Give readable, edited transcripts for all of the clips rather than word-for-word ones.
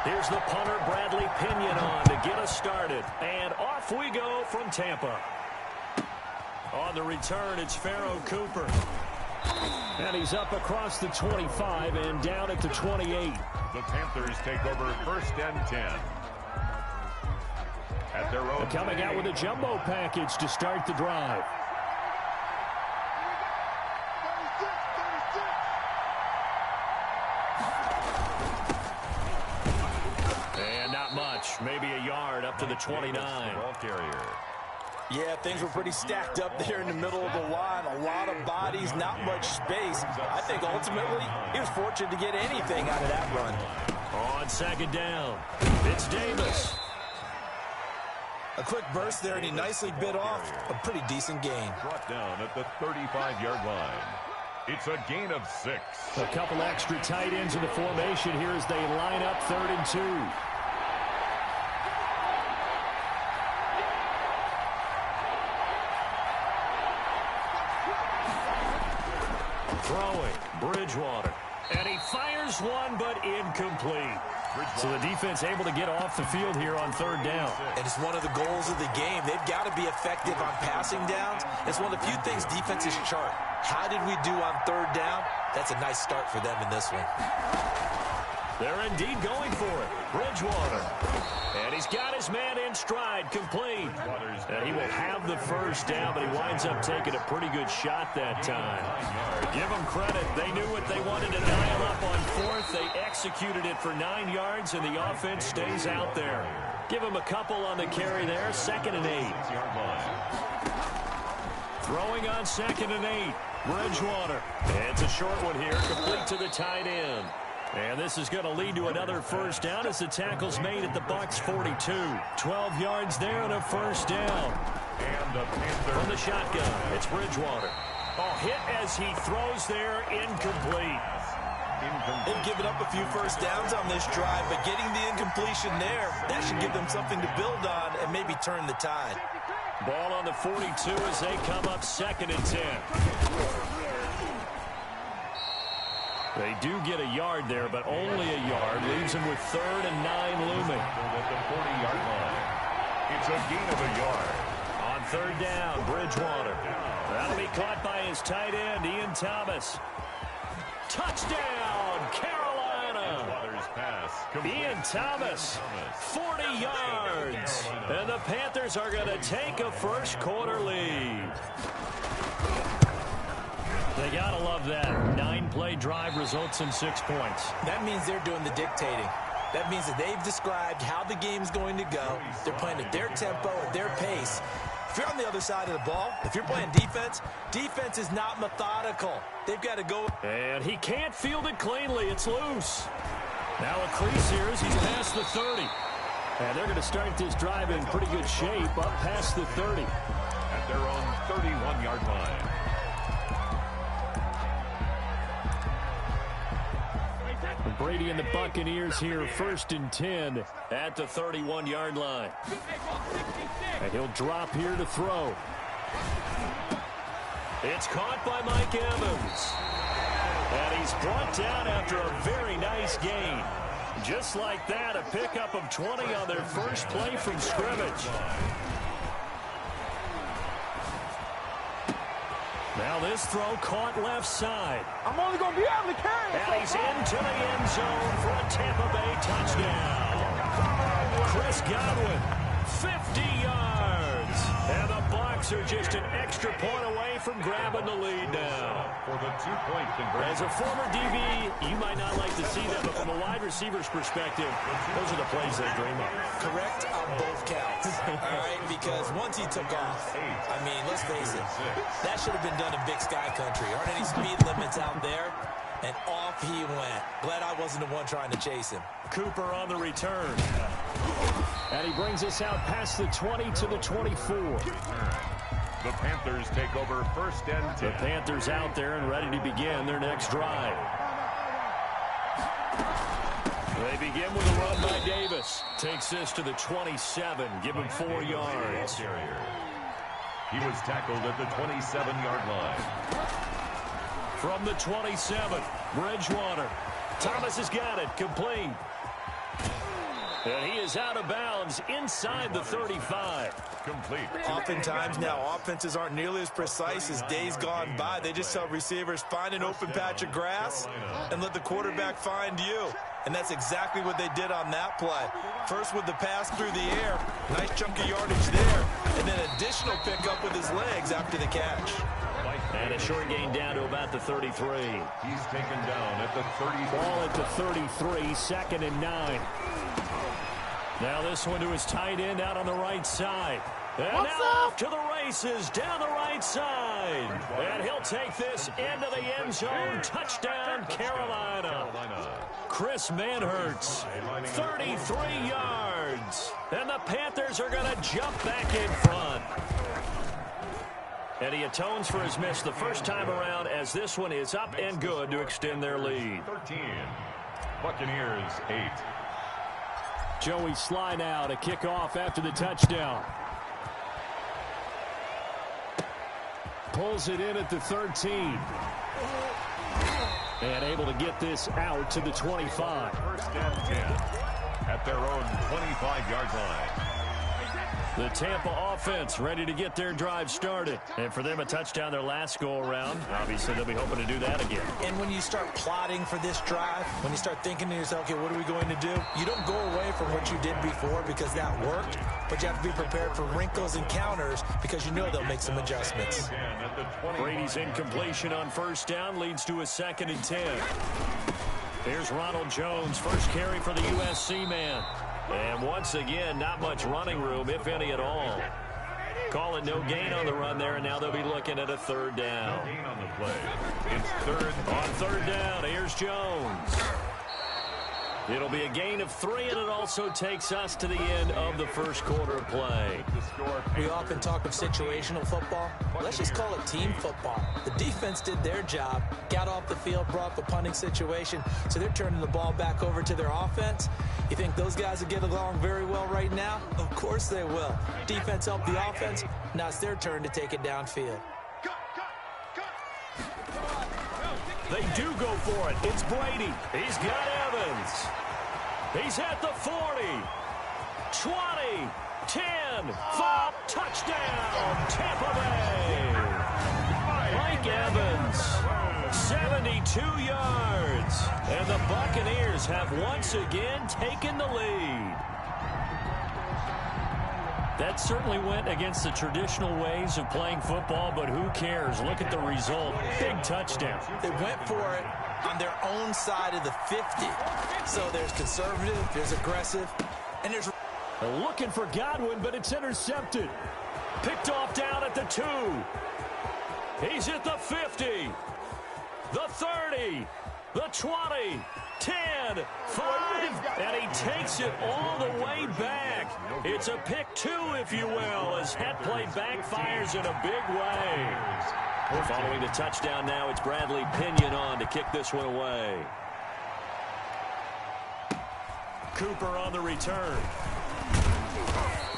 Here's the punter, Bradley Pinion, on to get us started. And off we go from Tampa. On the return, it's Pharaoh Cooper. And he's up across the 25 and down at the 28. The Panthers take over 1st and 10. At their own coming out with a jumbo package to start the drive. And not much. Maybe a yard up to the 29. Ball carrier. Yeah, things were pretty stacked up there in the middle of the line. A lot of bodies, not much space. I think ultimately he was fortunate to get anything out of that run. On 2nd down, it's Davis. A quick burst there, and he nicely bit off a pretty decent gain. Brought down at the 35-yard line. It's a gain of 6. A couple extra tight ends in the formation here as they line up 3rd and 2. Throwing, Bridgewater. And he fires one, but incomplete. So the defense able to get off the field here on 3rd down. And it's one of the goals of the game. They've got to be effective on passing downs. It's one of the few things defenses chart. How did we do on 3rd down? That's a nice start for them in this one. They're indeed going for it. Bridgewater. And he's got his man in stride, complete. And he will have the 1st down, but he winds up taking a pretty good shot that time. Give them credit. They knew what they wanted to dial up on 4th. They executed it for 9 yards, and the offense stays out there. Give them a couple on the carry there. 2nd and 8. Throwing on 2nd and 8. Bridgewater. And it's a short one here, complete to the tight end. And this is going to lead to another 1st down as the tackle's made at the Bucs 42. 12 yards there and a 1st down. And the Panthers from the shotgun, it's Bridgewater. Oh, hit as he throws there, incomplete. They've given up a few 1st downs on this drive, but getting the incompletion there, that should give them something to build on and maybe turn the tide. Ball on the 42 as they come up 2nd and 10. They do get a yard there, but only a yard. Leaves them with 3rd and 9 looming. At the 40-yard line. It's a gain of a yard. On 3rd down, Bridgewater. That'll be caught by his tight end, Ian Thomas. Touchdown, Carolina. Ian Thomas, 40 yards. And the Panthers are going to take a 1st quarter lead. They got to love that. 9-play drive results in 6 points. That means they're doing the dictating. That means that they've described how the game's going to go. They're playing at their tempo, at their pace. If you're on the other side of the ball, if you're playing defense, defense is not methodical. They've got to go. And he can't field it cleanly. It's loose. Now a crease here as he's past the 30. And they're going to start this drive in pretty good shape up past the 30. At their own 31-yard line. Brady and the Buccaneers here, 1st and 10 at the 31-yard line. And he'll drop here to throw. It's caught by Mike Evans. And he's brought down after a very nice gain. Just like that, a pickup of 20 on their first play from scrimmage. Now this throw caught left side. I'm only going to be able to carry it. And he's into the end zone for a Tampa Bay touchdown. Chris Godwin, 50 yards. And the Bucs are just an extra point away from grabbing the lead now. For the 2-point conversion. As a former DB, you might not like to see that, but from a wide receiver's perspective, those are the plays they dream of. Correct on both counts. All right, because once he took off, I mean, let's face it, that should have been done in Big Sky Country. Aren't any speed limits out there? And off he went. Glad I wasn't the one trying to chase him. Cooper on the return. And he brings us out past the 20 to the 24. The Panthers take over 1st and 10. The Panthers out there and ready to begin their next drive. They begin with a run by Davis. Takes this to the 27. Give him 4 yards. He was tackled at the 27-yard line. From the 27, Bridgewater. Thomas has got it. Complete. And he is out of bounds inside the 35. Complete. Oftentimes now, offenses aren't nearly as precise as days gone by. They just tell receivers, find an open patch of grass and let the quarterback find you. And that's exactly what they did on that play. First with the pass through the air, nice chunk of yardage there, and then additional pickup with his legs after the catch. And a short gain down to about the 33. He's taken down at the 33. Ball at the 33, 2nd and 9. Now this one to his tight end out on the right side. And now off to the races down the right side. And he'll take this into the end zone. Touchdown, Carolina. Chris Manhertz, 33 yards. And the Panthers are going to jump back in front. And he atones for his miss the first time around as this one is up and good to extend their lead. 13. Buccaneers 8. Joey Sly now to kick off after the touchdown. Pulls it in at the 13. And able to get this out to the 25. First and 10 at their own 25-yard line. The Tampa offense ready to get their drive started. And for them, a touchdown their last go-around. Obviously, they'll be hoping to do that again. And when you start plotting for this drive, when you start thinking to yourself, okay, what are we going to do? You don't go away from what you did before because that worked, but you have to be prepared for wrinkles and counters because you know they'll make some adjustments. Brady's incompletion on first down leads to a 2nd and 10. Here's Ronald Jones, first carry for the USC man. And once again, not much running room, if any at all. Call it no gain on the run there, and now they'll be looking at a 3rd down. Gain on the play. It's 3rd. On 3rd down, here's Jones. It'll be a gain of 3, and it also takes us to the end of the first quarter of play. We often talk of situational football. Let's just call it team football. The defense did their job, got off the field, brought the punting situation, so they're turning the ball back over to their offense. You think those guys will get along very well right now? Of course they will. Defense helped the offense. Now it's their turn to take it downfield. They do go for it. It's Brady. He's got Evans. He's at the 40. 20. 10. 5. Touchdown. Tampa Bay. Mike Evans. 72 yards. And the Buccaneers have once again taken the lead. That certainly went against the traditional ways of playing football, but who cares? Look at the result. Big touchdown. They went for it on their own side of the 50. So there's conservative, there's aggressive, and there's... Looking for Godwin, but it's intercepted. Picked off down at the 2. He's at the 50. The 30. The 20. 10, 5, and he takes it all the way back. It's a pick 2, if you will, as that play backfires in a big way. Following the touchdown now, it's Bradley Pinion on to kick this one away. Cooper on the return.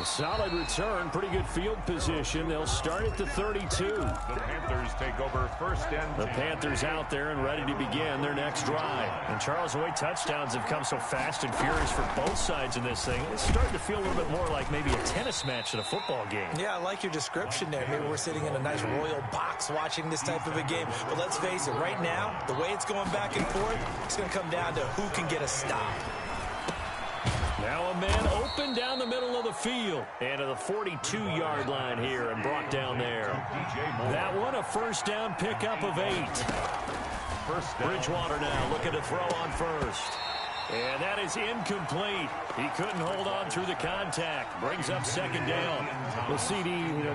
A solid return, pretty good field position. They'll start at the 32. The Panthers take over 1st and 10. The Panthers out there and ready to begin their next drive. And Charles, the way touchdowns have come so fast and furious for both sides in this thing, it's starting to feel a little bit more like maybe a tennis match than a football game. Yeah, I like your description there. Maybe we're sitting in a nice royal box watching this type of a game. But let's face it, right now, the way it's going back and forth, it's going to come down to who can get a stop. Now a man open down the middle of the field. And to the 42-yard line here and brought down there. That one a first down pickup of 8. Bridgewater now looking to throw on first. And that is incomplete. He couldn't hold on through the contact. Brings up 2nd down. Well, CD,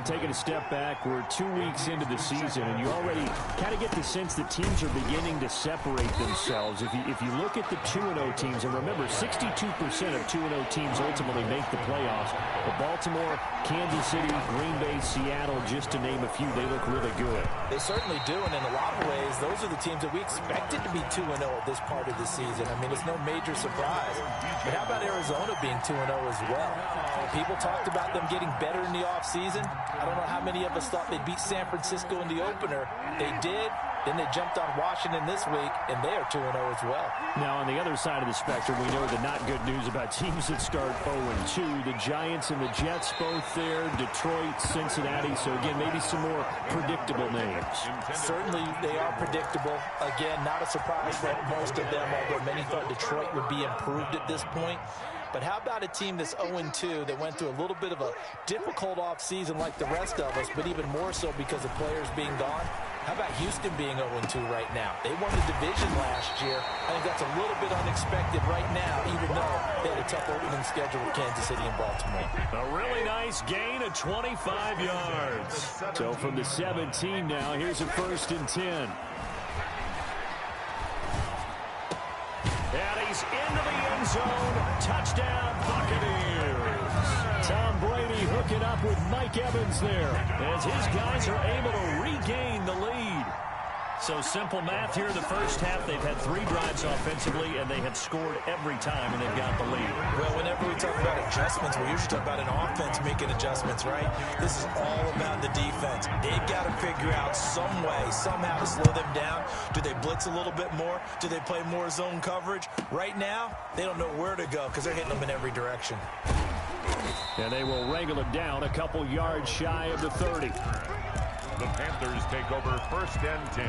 taking a step back, we're 2 weeks into the season, and you already kind of get the sense that teams are beginning to separate themselves. If you look at the 2-0 teams, and remember, 62% of 2-0 teams ultimately make the playoffs. But Baltimore, Kansas City, Green Bay, Seattle, just to name a few, they look really good. They certainly do, and in a lot of ways, those are the teams that we expected to be 2-0 at this part of the season. I mean, it's no major surprise. But how about Arizona being 2-0 as well? People talked about them getting better in the offseason. I don't know how many of us thought they'd beat San Francisco in the opener. They did, Then they jumped on Washington this week, and they are 2-0 as well. Now, on the other side of the spectrum, we know the not good news about teams that start 0-2. The Giants and the Jets both there, Detroit, Cincinnati. So, again, maybe some more predictable names. Certainly, they are predictable. Again, not a surprise for most of them, although many thought Detroit would be improved at this point. But how about a team that's 0-2 that went through a little bit of a difficult offseason like the rest of us, but even more so because of players being gone? How about Houston being 0-2 right now? They won the division last year. I think that's a little bit unexpected right now, even though they had a tough opening schedule with Kansas City and Baltimore. A really nice gain of 25 yards. So from the 17 now, here's a 1st and 10. And he's into the end zone. Touchdown, Buccaneers. Tom Brady hooking up with Mike Evans there, as his guys are able to regain the lead. So simple math here in the first half. They've had 3 drives offensively, and they have scored every time, and they've got the lead. Well, whenever we talk about adjustments, we usually talk about an offense making adjustments, right? This is all about the defense. They've got to figure out some way, somehow to slow them down. Do they blitz a little bit more? Do they play more zone coverage? Right now, they don't know where to go because they're hitting them in every direction. And they will wrangle it down a couple yards shy of the 30. The Panthers take over 1st and 10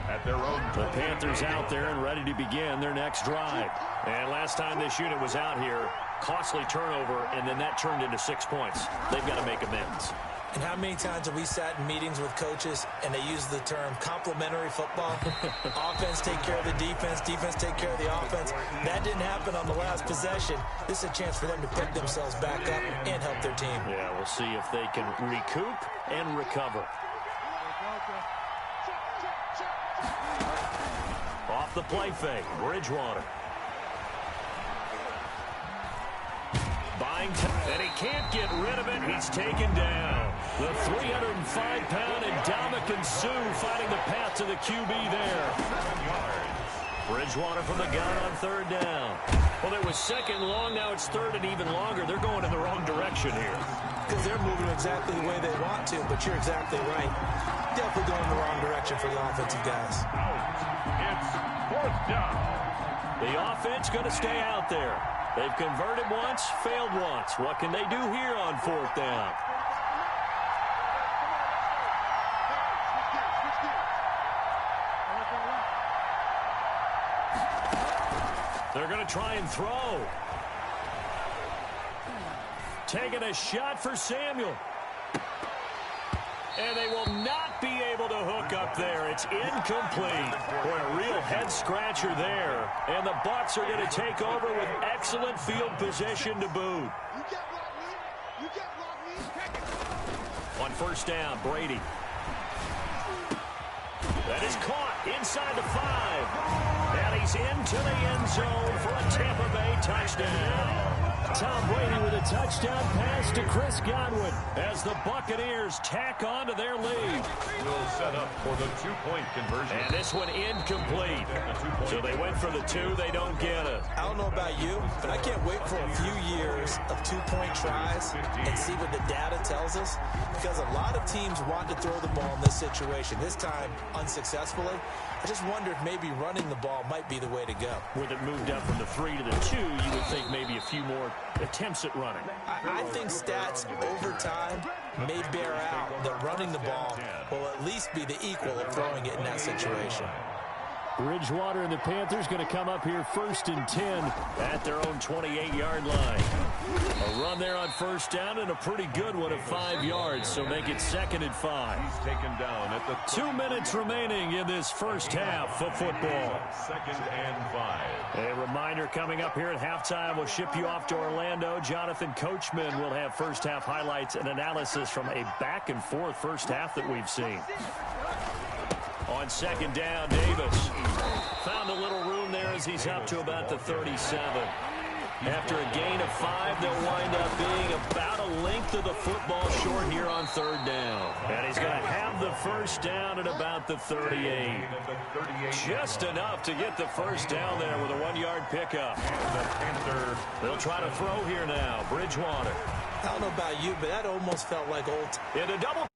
at their own. The Panthers out there and ready to begin their next drive. And last time this unit was out here, costly turnover, and then that turned into 6 points. They've got to make amends. And how many times have we sat in meetings with coaches and they use the term complementary football? Offense take care of the defense, defense take care of the offense. That didn't happen on the last possession. This is a chance for them to pick themselves back up and help their team. Yeah, we'll see if they can recoup and recover. Off the play fake, Bridgewater. Buying time, and he can't get rid of it. He's taken down. The 305-pound Ndamukong Suh fighting the path to the QB there. Bridgewater from the gun on 3rd down. Well, it was 2nd long. Now it's 3rd and even longer. They're going in the wrong direction here. Because they're moving exactly the way they want to, but you're exactly right. Definitely going in the wrong direction for the offensive guys. It's 4th down. The offense going to stay out there. They've converted once, failed once. What can they do here on 4th down? They're going to try and throw. Taking a shot for Samuel. And they will not be able to hook up there. It's incomplete. Boy, a real head-scratcher there. And the Bucs are going to take over with excellent field position to boot. On 1st down, Brady. That is caught inside the 5. And he's into the end zone for a Tampa Bay touchdown. Tom Brady with a touchdown pass to Chris Godwin as the Buccaneers tack on to their lead. Will set up for the 2-point conversion. And this one incomplete. So they went for the 2. They don't get it. I don't know about you, but I can't wait for a few years of 2-point tries and see what the data tells us. Because a lot of teams want to throw the ball in this situation. This time, unsuccessfully. I just wonder if maybe running the ball might be the way to go. With it moved up from the 3 to the 2, you would think maybe a few more attempts at running. I think stats over time may bear out that running the ball will at least be the equal of throwing it in that situation. Bridgewater and the Panthers going to come up here 1st and 10 at their own 28-yard line. A run there on 1st down and a pretty good one of 5 yards, so make it 2nd and 5. He's taken down at the 2 minutes remaining in this first half of football. 2nd and 5. A reminder coming up here at halftime, we'll ship you off to Orlando. Jonathan Coachman will have first half highlights and analysis from a back-and-forth first half that we've seen. On 2nd down, Davis found a little room there as he's up to about the 37. After a gain of 5, they'll wind up being about a length of the football short here on 3rd down. And he's going to have the first down at about the 38. Just enough to get the first down there with a 1-yard pickup. They'll try to throw here now. Bridgewater. I don't know about you, but that almost felt like old. In a double.